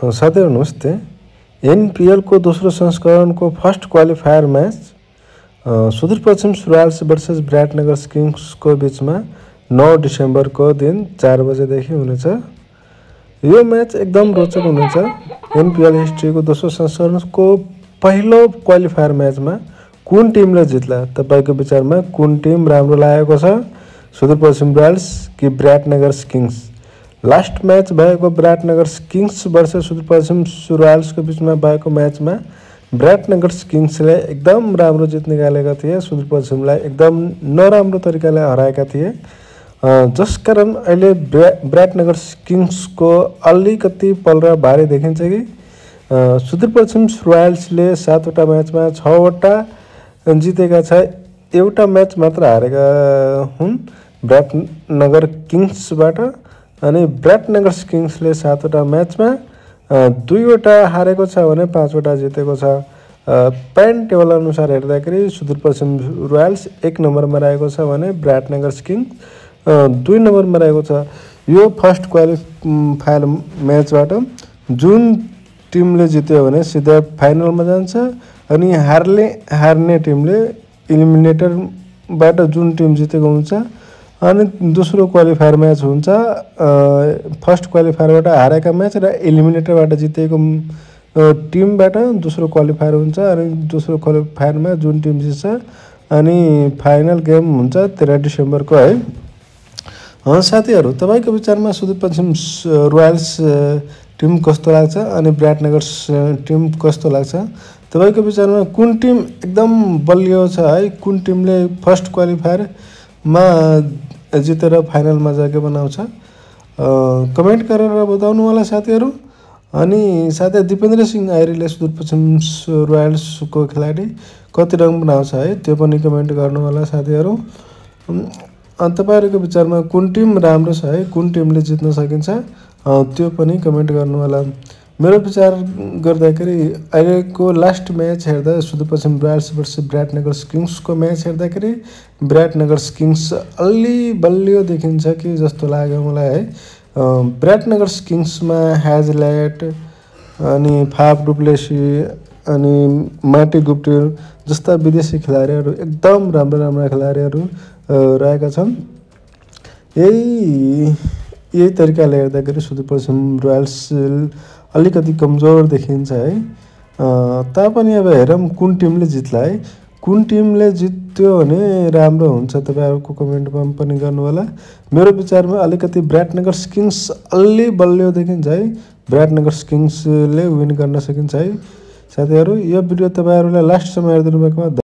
साथीहरु नमस्ते। एनपीएल को दोस्रो संस्करण को first qualifier match Sudurpaschim Royals versus Biratnagar Kings को बीच में 9 डिसेम्बर को दिन 4 बजेदेखि हुनेछ। यो मैच एकदम रोचक हुनेछ। एनपीएल हिस्ट्री को दोस्रो संस्करण को पहिलो क्वालिफायर मैच में कुन टिमले जित्ला? तपाईको विचारमा कुन टिम राम्रो लागेको छ? सुदूरपश्चिम सुराल्स कि विराटनगर किंग्स? लास्ट मैच भएको विराटनगर किंग्स वर्सेस सुदूरपश्चिम सुराल्स को बीच में भएको मैच में विराटनगर किंग्सले एकदम राम्रो जित निकालेका थिए, सुदूरपश्चिमलाई एकदम नराम्रो तरिकाले हराएका थिए। जसकारण अहिले विराटनगर किंग्सको अलिकति पल्रा भारी देखिन्छ कि सुदूरपश्चिम सुराल्सले 7 वटा मैचमा 6 वटा जितेका छ, एउटा मैच मात्र हारेका हुन् विराटनगर किंग्सबाट। अनि विराटनगर किंग्सले 7 वटा मैचमा 2 वटा हारेको छ भने 5 वटा जितेको छ। प्यान टेबल अनुसार हेर्दाखेरि सुदूरपश्चिम सुराल्स 1 नम्बरमा रहेको छ भने विराटनगर किंग्स 2 नम्बरमा रहेको छ। यो फर्स्ट क्वालिफायर मैचबाट जुन टिमले जित्यो भने सिधा फाइनलमा जान्छ, अनि हार्ने टिमले इलिमिनेटरबाट जुन टिम जितेको हुन्छ अनि दोस्रो क्वालिफायर मैच हुन्छ। फर्स्ट क्वालिफायरबाट हारेका मैच र इलिमिनेटरबाट जितेको टिमबाट दोस्रो क्वालिफायर हुन्छ, अनि दोस्रो क्वालिफायरमा जुन टिम जित्छ अनि फाइनल गेम हुन्छ 13 डिसेम्बरको है। साथीहरु, तपाईको विचारमा सुदूरपश्चिम सुराल्स टिम कस्तो लाग्छ अनि विराटनगर टिम कस्तो लाग्छ? तपाईको विचारमा कुन टिम एकदम बलियो छ है? कुन टिमले फर्स्ट क्वालिफायरमा जितेर फाइनलमा जग्गा बनाउँछ? कमेन्ट गरेर बताउनु होला साथीहरु। अनि साथै दिपेन्द्र सिंह आइरीले सुदूरपश्चिम सुराल्सको खेलाडी कति रन बनाउँछ है, त्यो पनि कमेन्ट गर्नु होला साथीहरु। अनि तपाईहरुको विचारमा कुन टिम राम्रो छ है, कुन टिमले जित्न सकिन्छ, त्यो पनि कमेन्ट गर्नु होला। मेरो विचार गर्दाखेरि अहिलेको लास्ट मैच हेर्दा Sudurpashchim Royals versus Biratnagar किंग्सको match हेर्दाखेरि विराटनगर किंग्स अलि बलियो देखिन्छ कि जस्तो लाग्यो मलाई है। विराटनगर किंग्समा ह्याजल्याट अनि फाफ डुप्लेसी अनि मार्टी गुप्टिल जस्ता विदेशी खेलाडीहरू एकदम राम्रा खेलाडीहरू रहेका छन्। यही तरिकाले हेर्दाखेरि सुदूरपश्चिम सुराल्स अलिकति कमजोर देखिन्छ है। तापनि अब हेरौँ कुन टिमले जित्ला है। कुन टिमले जित्यो भने राम्रो हुन्छ, तपाईहरुको कमेन्टमा पनि गर्नु होला। मेरो विचारमा अलिकति विराटनगर किंग्स अलि बलियो देखिन्छ है। विराटनगर किंग्सले विन गर्न सकिन्छ है। साथीहरु, यो भिडियो तपाईहरुले लास्टसम्म हेरिदिनु भएकोमा